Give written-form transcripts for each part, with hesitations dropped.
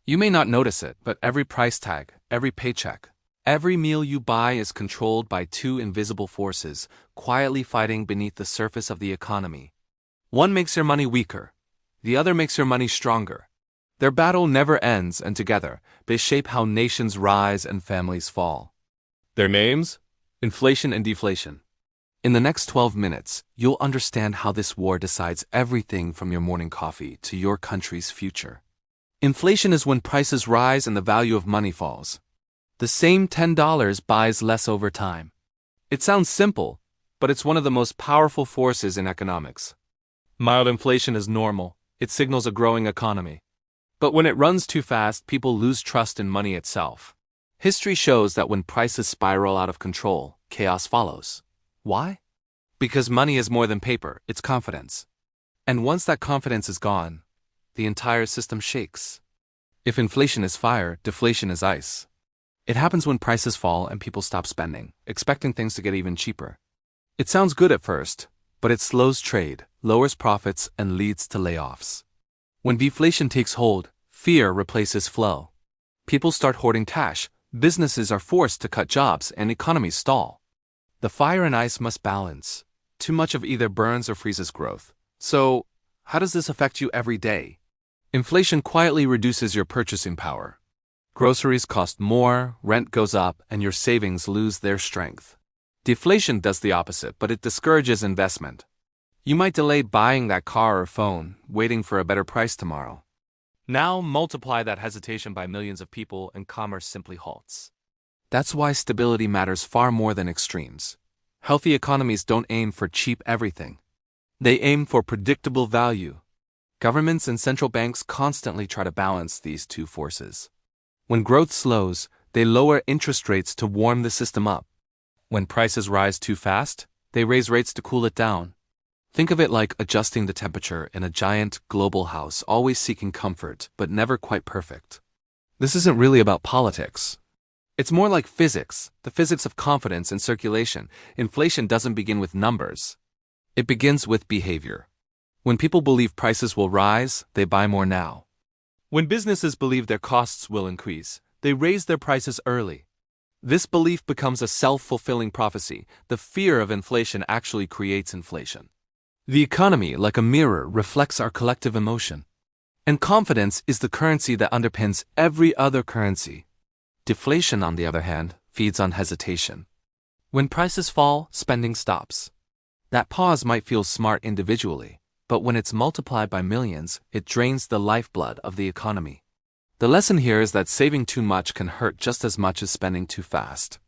You may not notice it, but every price tag, every paycheck, every meal you buy is controlled by two invisible forces, quietly fighting beneath the surface of the economy. One makes your money weaker, the other makes your money stronger. Their battle never ends, and together, they shape how nations rise and families fall. Their names? Inflation and deflation. In the next 12 minutes, you'll understand how this war decides everything from your morning coffee to your country's future. Inflation is when prices rise and the value of money falls. The same $10 buys less over time. It sounds simple, but it's one of the most powerful forces in economics. Mild inflation is normal. It signals a growing economy. But when it runs too fast, people lose trust in money itself. History shows that when prices spiral out of control, chaos follows. Why? Because money is more than paper, it's confidence. And once that confidence is gone, the entire system shakes. If inflation is fire, deflation is ice. It happens when prices fall and people stop spending, expecting things to get even cheaper. It sounds good at first, but it slows trade, lowers profits, and leads to layoffs. When deflation takes hold, fear replaces flow. People start hoarding cash, businesses are forced to cut jobs, and economies stall. The fire and ice must balance. Too much of either burns or freezes growth. So, how does this affect you every day? Inflation quietly reduces your purchasing power. Groceries cost more, rent goes up, and your savings lose their strength. Deflation does the opposite, but it discourages investment. You might delay buying that car or phone, waiting for a better price tomorrow. Now multiply that hesitation by millions of people and commerce simply halts. That's why stability matters far more than extremes. Healthy economies don't aim for cheap everything. They aim for predictable value. Governments and central banks constantly try to balance these two forces. When growth slows, they lower interest rates to warm the system up. When prices rise too fast, they raise rates to cool it down. Think of it like adjusting the temperature in a giant global house, always seeking comfort, but never quite perfect. This isn't really about politics. It's more like physics, the physics of confidence and circulation. Inflation doesn't begin with numbers. It begins with behavior. When people believe prices will rise, they buy more now. When businesses believe their costs will increase, they raise their prices early. This belief becomes a self-fulfilling prophecy. The fear of inflation actually creates inflation. The economy, like a mirror, reflects our collective emotion. And confidence is the currency that underpins every other currency. Deflation, on the other hand, feeds on hesitation. When prices fall, spending stops. That pause might feel smart individually, but when it's multiplied by millions, it drains the lifeblood of the economy. The lesson here is that saving too much can hurt just as much as spending too fast.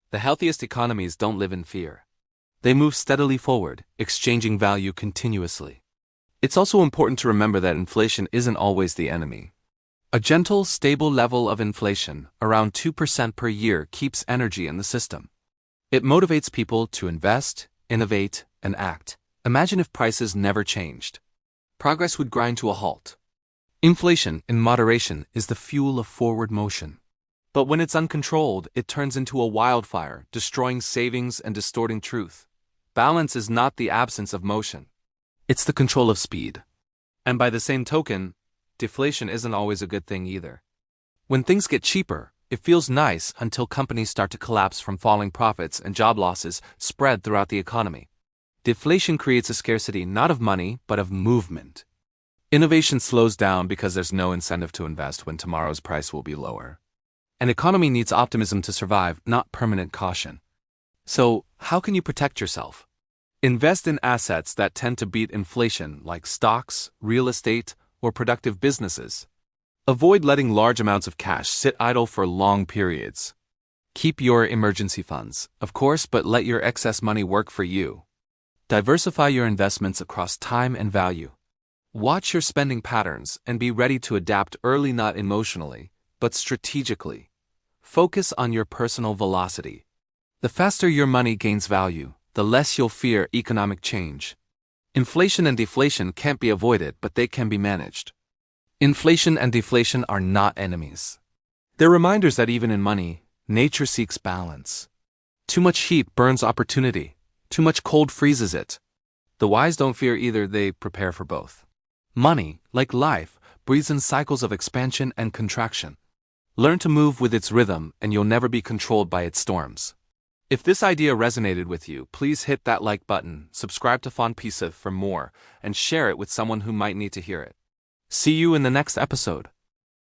The healthiest economies don't live in fear. They move steadily forward, exchanging value continuously. It's also important to remember that inflation isn't always the enemy. A gentle, stable level of inflation, around 2% per year, keeps energy in the system. It motivates people to invest, innovate, and act. Imagine if prices never changed. Progress would grind to a halt. Inflation, in moderation, is the fuel of forward motion. But when it's uncontrolled, it turns into a wildfire, destroying savings and distorting truth. Balance is not the absence of motion. It's the control of speed. And by the same token, deflation isn't always a good thing either. When things get cheaper, it feels nice until companies start to collapse from falling profits and job losses spread throughout the economy. Deflation creates a scarcity not of money, but of movement. Innovation slows down because there's no incentive to invest when tomorrow's price will be lower. An economy needs optimism to survive, not permanent caution. So, how can you protect yourself? Invest in assets that tend to beat inflation, like stocks, real estate, or productive businesses. Avoid letting large amounts of cash sit idle for long periods. Keep your emergency funds, of course, but let your excess money work for you. Diversify your investments across time and value. Watch your spending patterns and be ready to adapt early, not emotionally, but strategically. Focus on your personal velocity. The faster your money gains value, the less you'll fear economic change. Inflation and deflation can't be avoided, but they can be managed. Inflation and deflation are not enemies. They're reminders that even in money, nature seeks balance. Too much heat burns opportunity. Too much cold freezes it. The wise don't fear either, they prepare for both. Money, like life, breathes in cycles of expansion and contraction. Learn to move with its rhythm, and you'll never be controlled by its storms. If this idea resonated with you, please hit that like button, subscribe to Fon Pisa for more, and share it with someone who might need to hear it. See you in the next episode.